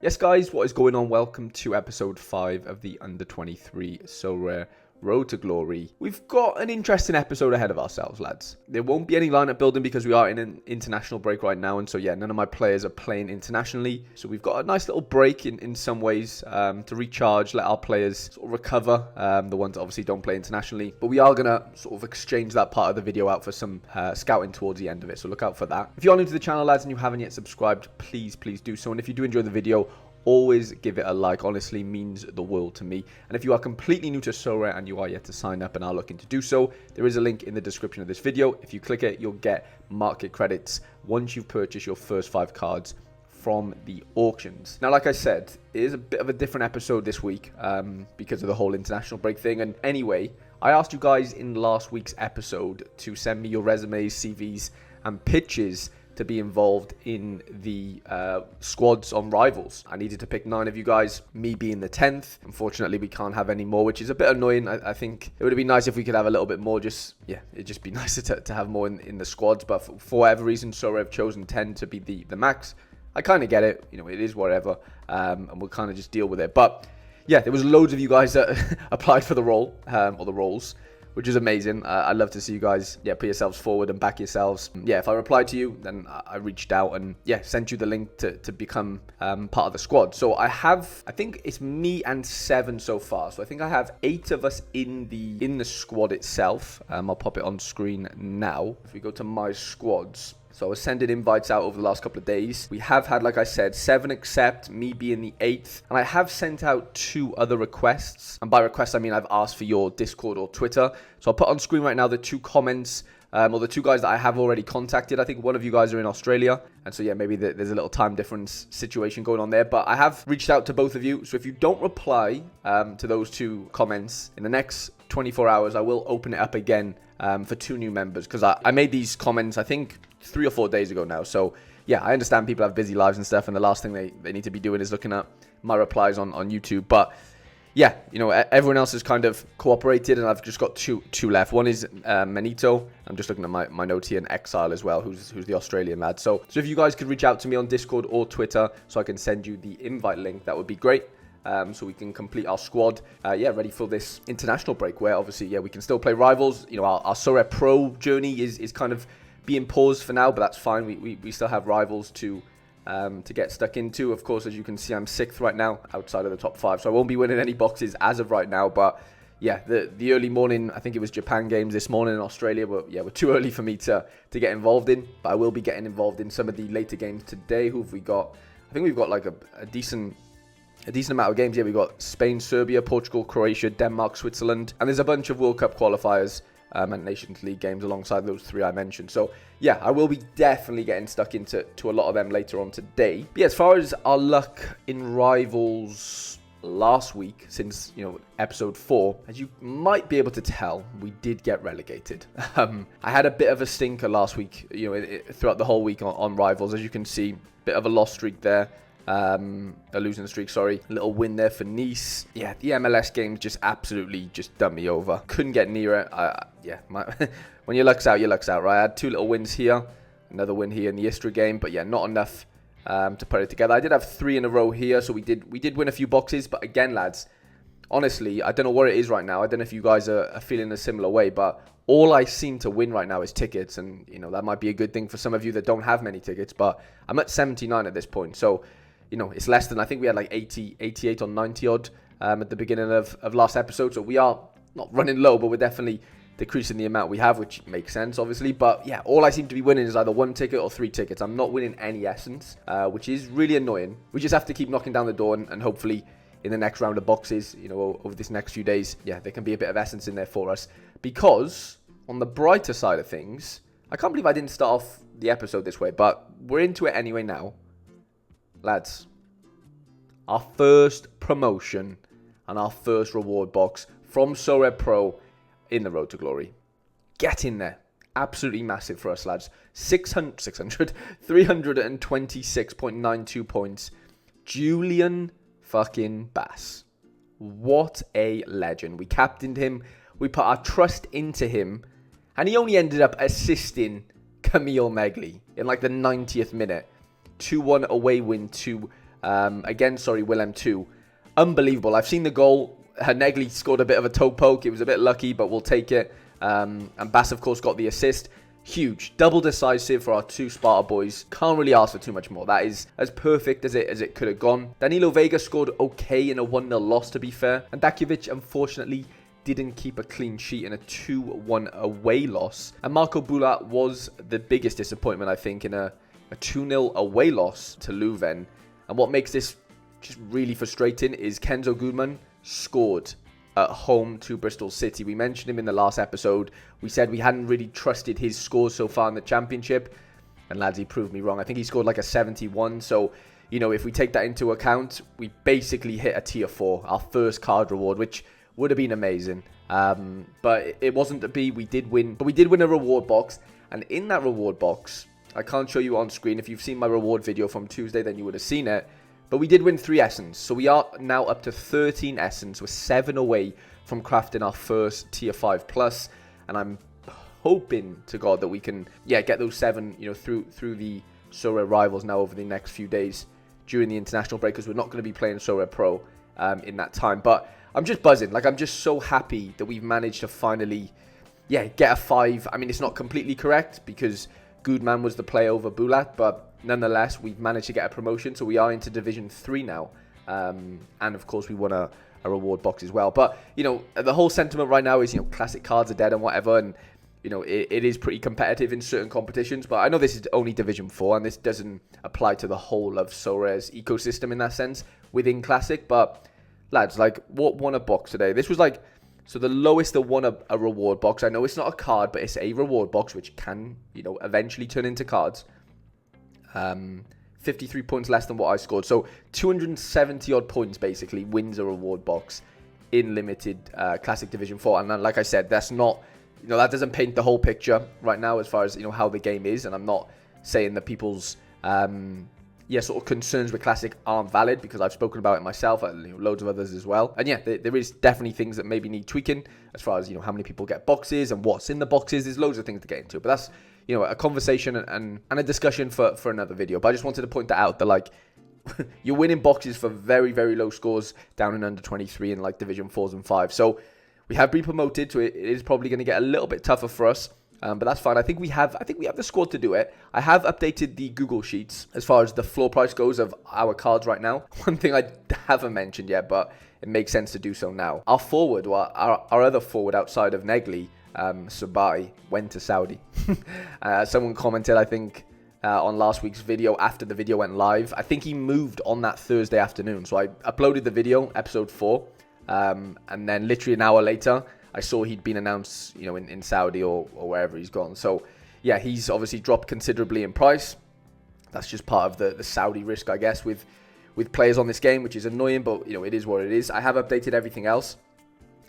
Yes, guys, what is going on? Welcome to episode 5 of the Under-23 Sorare Road to Glory. We've got an interesting episode ahead of ourselves, lads. There won't be any lineup building because we are in an international break right now, and so yeah, none of my players are playing internationally. So we've got a nice little break in some ways to recharge, let our players sort of recover, the ones that obviously don't play internationally. But we are going to sort of exchange that part of the video out for some scouting towards the end of it, so look out for that. If you're new to the channel, lads, and you haven't yet subscribed, please do so. And if you do enjoy the video, always give it a like. Honestly, means the world to me. And if you are completely new to Sorare and you are yet to sign up and are looking to do so, there is a link in the description of this video. If you click it, you'll get market credits once you've purchased your first 5 cards from the auctions. Now, like I said, it is a bit of a different episode this week because of the whole international break thing. And anyway, I asked you guys in last week's episode to send me your resumes, CVs, and pitches to be involved in the squads on Rivals. I needed to pick 9 of you guys, me being the 10th. Unfortunately, we can't have any more, which is a bit annoying. I think it would have been nice if we could have a little bit more. It'd just be nicer to have more in the squads. But for whatever reason, Sorare have chosen 10 to be the max. I kind of get it. You know, it is whatever. And we'll kind of just deal with it. But yeah, there was loads of you guys that applied for the role, or the roles, which is amazing. I'd love to see you guys, put yourselves forward and back yourselves. If I replied to you, then I reached out and, sent you the link to become part of the squad. So I think it's me and 7 so far. So I think I have 8 of us in the squad itself. I'll pop it on screen now. If we go to my squads. So I was sending invites out over the last couple of days. We have had, like I said, 7 accept, me being the 8th. And I have sent out 2 other requests. And by request, I mean I've asked for your Discord or Twitter. So I'll put on screen right now the 2 comments, or the 2 guys that I have already contacted. I think one of you guys are in Australia. And so, maybe there's a little time difference situation going on there. But I have reached out to both of you. So if you don't reply to those 2 comments in the next 24 hours, I will open it up again for 2 new members. Because I made these comments, I think, 3 or 4 days ago now. So I understand people have busy lives and stuff, and the last thing they need to be doing is looking at my replies on YouTube. But everyone else has kind of cooperated, and I've just got two left. One is Manito. I'm just looking at my note here, and Exile as well, who's the Australian lad. So if you guys could reach out to me on Discord or Twitter so I can send you the invite link, that would be great. So we can complete our squad, ready for this international break, where obviously, we can still play Rivals. Our Sorare Pro journey is kind of being paused for now, but that's fine. We still have Rivals to get stuck into. Of course, as you can see, I'm 6th right now, outside of the top 5, so I won't be winning any boxes as of right now. But the early morning, I think it was Japan games this morning in Australia, but we're too early for me to get involved in. But I will be getting involved in some of the later games today. Who have we got? I think we've got like a decent amount of games here. We've got Spain, Serbia, Portugal, Croatia, Denmark, Switzerland, and there's a bunch of World Cup qualifiers and Nations League games alongside those 3 I mentioned. So I will be definitely getting stuck into a lot of them later on today. But as far as our luck in Rivals last week, since episode 4, as you might be able to tell, we did get relegated. I had a bit of a stinker last week, throughout the whole week on Rivals. As you can see, bit of a loss streak there. A losing streak, sorry. A little win there for Nice. The MLS games just absolutely done me over. Couldn't get near it. When your luck's out, right? I had 2 little wins here. Another win here in the Istra game, but not enough to put it together. I did have 3 in a row here, so we did win a few boxes. But again, lads, honestly, I don't know what it is right now. I don't know if you guys are feeling a similar way, but all I seem to win right now is tickets. And, that might be a good thing for some of you that don't have many tickets, but I'm at 79 at this point. So it's less than, I think we had like 80, 88 or 90 odd at the beginning of last episode. So we are not running low, but we're definitely decreasing the amount we have, which makes sense, obviously. But all I seem to be winning is either 1 ticket or 3 tickets. I'm not winning any essence, which is really annoying. We just have to keep knocking down the door and hopefully in the next round of boxes, over this next few days, there can be a bit of essence in there for us. Because on the brighter side of things, I can't believe I didn't start off the episode this way, but we're into it anyway now. Lads, our first promotion and our first reward box from Sorare Pro in the Road to Glory. Get in there. Absolutely massive for us, lads. 326.92 points. Julian fucking Bass. What a legend. We captained him. We put our trust into him. And he only ended up assisting Camille Megley in like the 90th minute. 2-1 away win to Again, sorry, Willem 2. Unbelievable. I've seen the goal. Negli scored a bit of a toe poke. It was a bit lucky, but we'll take it. And Bass, of course, got the assist. Huge. Double decisive for our two Sparta boys. Can't really ask for too much more. That is as perfect as it could have gone. Danilo Vega scored okay in a 1-0 loss, to be fair. And Dakovic, unfortunately, didn't keep a clean sheet in a 2-1 away loss. And Marco Bulat was the biggest disappointment, I think, in a 2-0 away loss to Leuven. And what makes this just really frustrating is Kenzo Goodman scored at home to Bristol City. We mentioned him in the last episode. We said we hadn't really trusted his scores so far in the championship. And lads, he proved me wrong. I think he scored like a 71. So, you know, if we take that into account, we basically hit a tier 4, our first card reward, which would have been amazing. But it wasn't to be. We did win. But we did win a reward box. And in that reward box, I can't show you on screen. If you've seen my reward video from Tuesday, then you would have seen it. But we did win 3 Essence. So we are now up to 13 Essence. We're 7 away from crafting our first tier 5 plus. And I'm hoping to God that we can, get those 7, you know, through the Sorare rivals now over the next few days during the international break, because we're not going to be playing Sorare Pro in that time. But I'm just buzzing. Like, I'm just so happy that we've managed to finally, get a 5. I mean, it's not completely correct because Goodman was the play over Bulat, but nonetheless, we've managed to get a promotion, so we are into Division 3 now. And of course, we won a reward box as well. But, you know, the whole sentiment right now is, you know, classic cards are dead and whatever. And, you know, it is pretty competitive in certain competitions. But I know this is only Division 4, and this doesn't apply to the whole of Sorare's ecosystem in that sense within Classic. But, lads, like, what won a box today? This was like, so the lowest that won a reward box. I know it's not a card, but it's a reward box, which can, you know, eventually turn into cards. 53 points less than what I scored. So 270 odd points basically wins a reward box in limited Classic Division 4. And like I said, that's not, you know, that doesn't paint the whole picture right now as far as, you know, how the game is. And I'm not saying that people's sort of concerns with Classic aren't valid, because I've spoken about it myself and, you know, loads of others as well. And there is definitely things that maybe need tweaking as far as, you know, how many people get boxes and what's in the boxes. There's loads of things to get into, but that's, you know, a conversation and a discussion for another video. But I just wanted to point that out, that like you're winning boxes for very, very low scores down in under 23 in like Division 4s and 5. So we have been promoted, so it is probably going to get a little bit tougher for us. But that's fine. I think we have the squad to do it. I have updated the Google Sheets as far as the floor price goes of our cards right now. One thing I haven't mentioned yet, but it makes sense to do so now. Our forward, well, our other forward outside of Negli, Sabai, went to Saudi. Someone commented, I think, on last week's video after the video went live. I think he moved on that Thursday afternoon. So I uploaded the video, episode 4, and then literally an hour later, I saw he'd been announced, you know, in Saudi or wherever he's gone. So, yeah, he's obviously dropped considerably in price. That's just part of the Saudi risk, I guess, with players on this game, which is annoying, but, you know, it is what it is. I have updated everything else,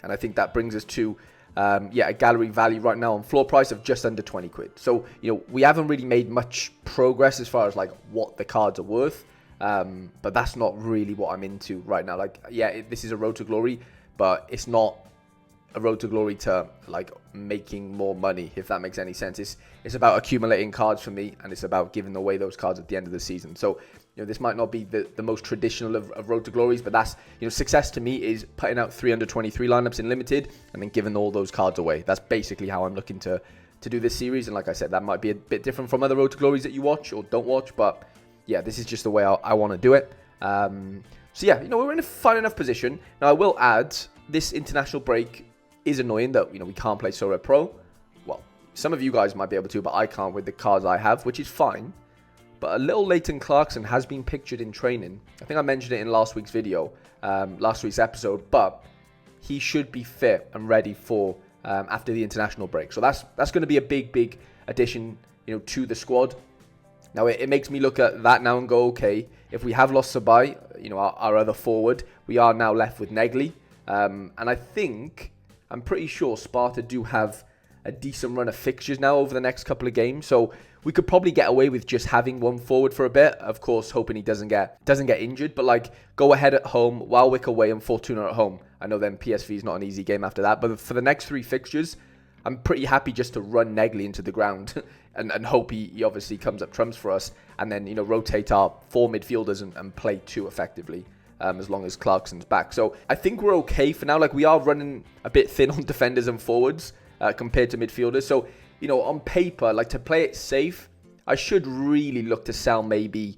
and I think that brings us to, a gallery value right now on floor price of just under 20 quid. So, you know, we haven't really made much progress as far as, like, what the cards are worth, but that's not really what I'm into right now. Like, this is a Road to Glory, but it's not a Road to Glory to like making more money, if that makes any sense. It's about accumulating cards for me, and it's about giving away those cards at the end of the season. So, you know, this might not be the most traditional of Road to Glories, but that's, you know, success to me is putting out 323 lineups in limited and then giving all those cards away. That's basically how I'm looking to do this series. And like I said, that might be a bit different from other Road to Glories that you watch or don't watch, but yeah, this is just the way I want to do it. So yeah, you know, we're in a fine enough position. Now, I will add, this international break is annoying that, you know, we can't play Sorare Pro. Well, some of you guys might be able to, but I can't with the cards I have, which is fine. But a little Leighton Clarkson has been pictured in training. I think I mentioned it in last week's video, last week's episode, but he should be fit and ready for after the international break. So that's going to be a big addition, you know, to the squad. Now, it makes me look at that now and go, okay, if we have lost Sabai, you know, our other forward, we are now left with Negli. And I'm pretty sure Sparta do have a decent run of fixtures now over the next couple of games. So we could probably get away with just having one forward for a bit. Of course, hoping he doesn't get injured. But, like, go ahead at home, Walwick away and Fortuna at home. I know then PSV is not an easy game after that. But for the next 3 fixtures, I'm pretty happy just to run Negley into the ground and hope he obviously comes up trumps for us, and then, rotate our 4 midfielders and play 2 effectively, as long as Clarkson's back. So I think we're okay for now. Like, we are running a bit thin on defenders and forwards compared to midfielders. So, on paper, like, to play it safe, I should really look to sell maybe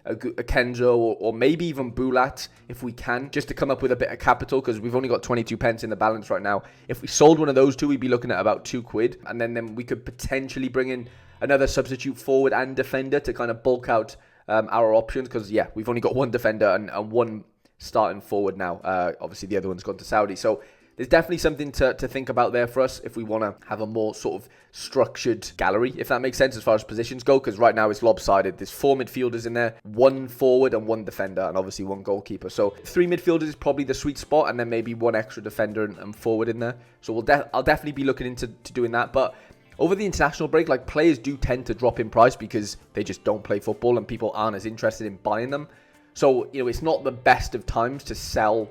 a Kenzo or maybe even Bulat if we can, just to come up with a bit of capital, because we've only got 22 pence in the balance right now. If we sold one of those 2, we'd be looking at about £2, and then we could potentially bring in another substitute forward and defender to kind of bulk out our options, because we've only got 1 defender and 1 starting forward now. Obviously the other one's gone to Saudi, so there's definitely something to think about there for us if we want to have a more sort of structured gallery, if that makes sense, as far as positions go, because right now it's lopsided. There's 4 midfielders in there, 1 forward and 1 defender, and obviously 1 goalkeeper. So 3 midfielders is probably the sweet spot, and then maybe 1 extra defender and forward in there. So I'll definitely be looking into doing that. But over the international break, like, players do tend to drop in price because they just don't play football and people aren't as interested in buying them. So, it's not the best of times to sell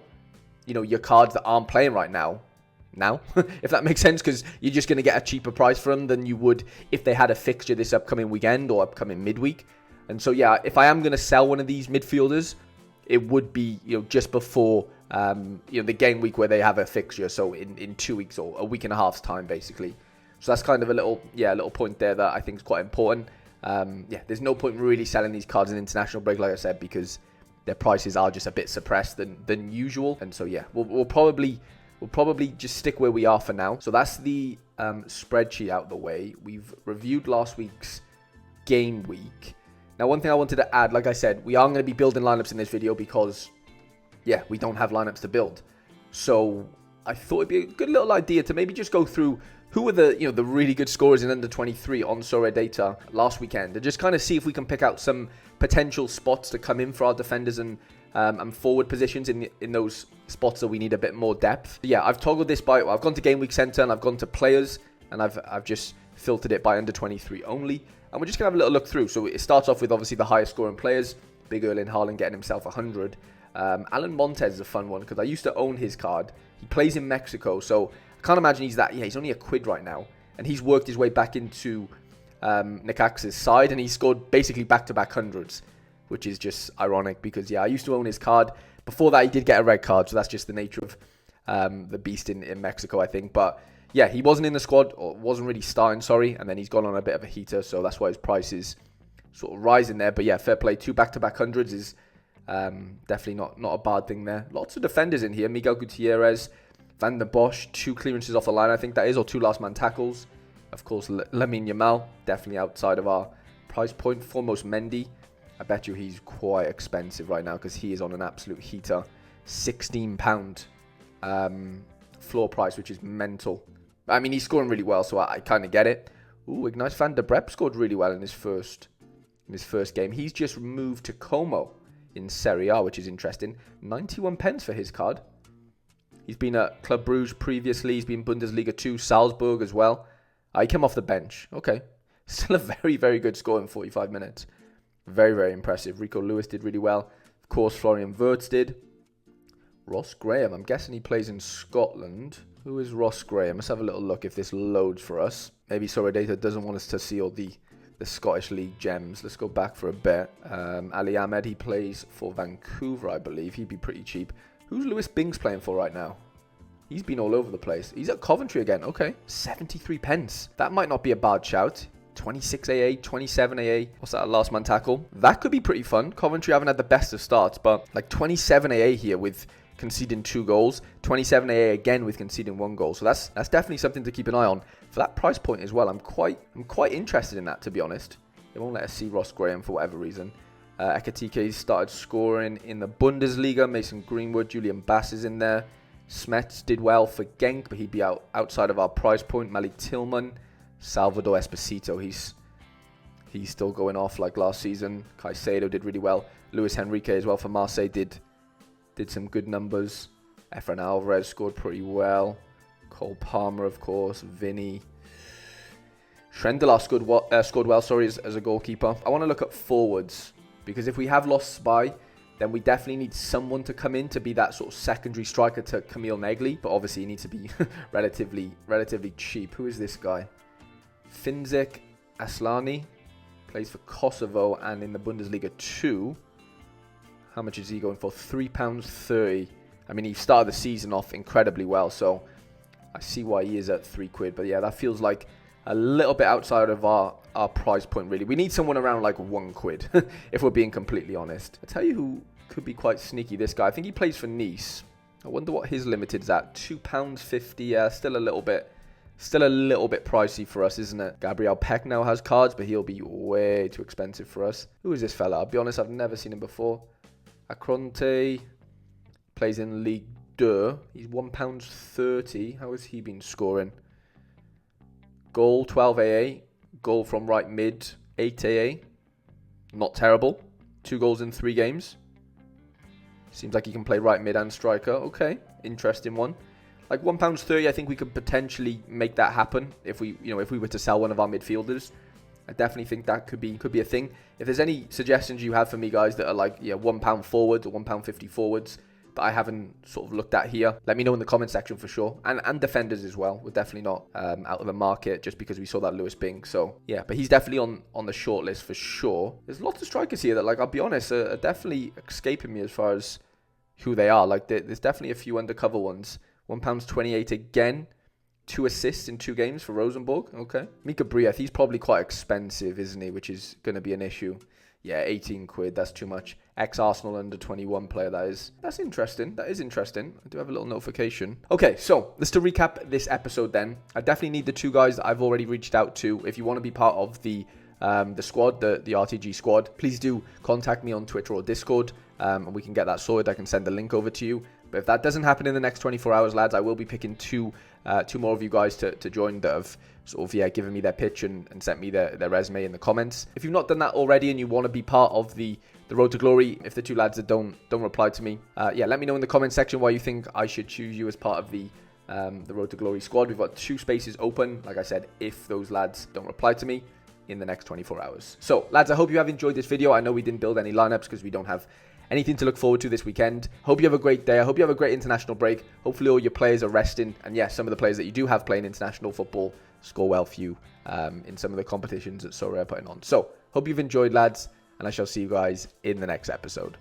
your cards that aren't playing right now, if that makes sense, because you're just going to get a cheaper price for them than you would if they had a fixture this upcoming weekend or upcoming midweek. And so, if I am going to sell one of these midfielders, it would be, just before, the game week where they have a fixture. So in 2 weeks or a week and a half's time, basically. So that's kind of a little point there that I think is quite important. There's no point really selling these cards in international break, like I said, because their prices are just a bit suppressed than usual. And so we'll probably just stick where we are for now. So that's the spreadsheet out the way. We've reviewed last week's game week. Now, one thing I wanted to add, like I said, we are going to be building lineups in this video because we don't have lineups to build. So I thought it'd be a good little idea to maybe just go through who were the really good scorers in under 23 on Sorare data last weekend, and just kind of see if we can pick out some potential spots to come in for our defenders and forward positions in those spots that we need a bit more depth. I've toggled this by, I've gone to Game Week Center and I've gone to Players, and I've just filtered it by under 23 only, and we're just gonna have a little look through. So it starts off with obviously the highest scoring players, Big Erling Haaland getting himself 100. Alan Montez is a fun one because I used to own his card. He plays in Mexico, so I can't imagine he's only £1 right now, and he's worked his way back into Necaxa's side, and he scored basically back-to-back hundreds, which is just ironic because, I used to own his card. Before that, he did get a red card, so that's just the nature of the beast in Mexico, I think. But, he wasn't in the squad, or wasn't really starting, and then he's gone on a bit of a heater, so that's why his price is sort of rising there. But, fair play. 2 back-to-back hundreds is definitely not a bad thing there. Lots of defenders in here. Miguel Gutierrez, Van der Bosch, 2 clearances off the line, I think that is, or 2 last man tackles. Of course, Lamine Yamal, definitely outside of our price point. Foremost Mendy, I bet you he's quite expensive right now because he is on an absolute heater. £16 floor price, which is mental. I mean, he's scoring really well, so I kind of get it. Ooh, Ignace Van der Brep scored really well in his first game. He's just moved to Como in Serie A, which is interesting. 91 pence for his card. He's been at Club Brugge previously. He's been Bundesliga 2, Salzburg as well. He came off the bench. Okay. Still a very, very good score in 45 minutes. Very, very impressive. Rico Lewis did really well. Of course, Florian Wirtz did. Ross Graham. I'm guessing he plays in Scotland. Who is Ross Graham? Let's have a little look if this loads for us. Maybe Sorare Data doesn't want us to see all the Scottish League gems. Let's go back for a bit. Ali Ahmed, he plays for Vancouver, I believe. He'd be pretty cheap. Who's Lewis Bings playing for right now? He's been all over the place. He's at Coventry again. Okay. 73 pence. That might not be a bad shout. 26 AA, 27 AA. What's that, last man tackle? That could be pretty fun. Coventry haven't had the best of starts, but like 27 AA here with conceding 2 goals. 27 AA again with conceding 1 goal. So that's definitely something to keep an eye on. For that price point as well, I'm quite interested in that, to be honest. They won't let us see Ross Graham for whatever reason. Ekatike started scoring in the Bundesliga. Mason Greenwood, Julian Bass is in there. Smets did well for Genk, but he'd be outside of our price point. Malik Tillman, Salvador Esposito, he's still going off like last season. Caicedo did really well. Luis Henrique as well for Marseille did some good numbers. Efrain Alvarez scored pretty well. Cole Palmer, of course. Vinny. Schrendelar scored well, as a goalkeeper. I want to look at forwards, because if we have lost Spy, then we definitely need someone to come in to be that sort of secondary striker to Camille Negli. But obviously, he needs to be relatively cheap. Who is this guy? Finzik Aslani. Plays for Kosovo and in the Bundesliga 2. How much is he going for? £3.30. I mean, he started the season off incredibly well, so I see why he is at £3. But yeah, that feels like a little bit outside of our price point, really. We need someone around like £1, if we're being completely honest. I'll tell you who could be quite sneaky, this guy. I think he plays for Nice. I wonder what his limited's at. £2.50. Yeah, still a little bit pricey for us, isn't it? Gabriel Peck now has cards, but he'll be way too expensive for us. Who is this fella? I'll be honest, I've never seen him before. Akronte plays in Ligue 2. He's £1.30. How has he been scoring? Goal, 12 AA. Goal from right mid, 8 AA. Not terrible. 2 goals in 3 games. Seems like he can play right mid and striker. Okay, interesting one. Like £1.30, I think we could potentially make that happen if we were to sell one of our midfielders. I definitely think that could be a thing. If there's any suggestions you have for me, guys, that are like £1 forwards or £1.50 forwards that I haven't sort of looked at here, let me know in the comment section for sure. And defenders as well. We're definitely not out of the market just because we saw that Lewis Bing. So yeah, but he's definitely on the short list for sure. There's lots of strikers here that, like, I'll be honest, are definitely escaping me as far as who they are. Like there's definitely a few undercover ones. £1.28 again. 2 assists in 2 games for Rosenborg. Okay. Mika Brieth, he's probably quite expensive, isn't he? Which is going to be an issue. Yeah, £18. That's too much. Ex-Arsenal under-21 player, that is. That's interesting. That is interesting. I do have a little notification. Okay, so let's to recap this episode then. I definitely need the 2 guys that I've already reached out to. If you want to be part of the squad, the RTG squad, please do contact me on Twitter or Discord, and we can get that sorted. I can send the link over to you. But if that doesn't happen in the next 24 hours, lads, I will be picking two more of you guys to join that have sort of, given me their pitch and sent me their resume in the comments. If you've not done that already and you want to be part of the Road to Glory, if the 2 lads that don't reply to me, let me know in the comment section why you think I should choose you as part of the Road to Glory squad. We've got 2 spaces open, like I said, if those lads don't reply to me in the next 24 hours. So, lads, I hope you have enjoyed this video. I know we didn't build any lineups because we don't have anything to look forward to this weekend. Hope you have a great day. I hope you have a great international break. Hopefully all your players are resting. And yes, some of the players that you do have playing international football score well for you in some of the competitions that Sorare are putting on. So, hope you've enjoyed, lads. And I shall see you guys in the next episode.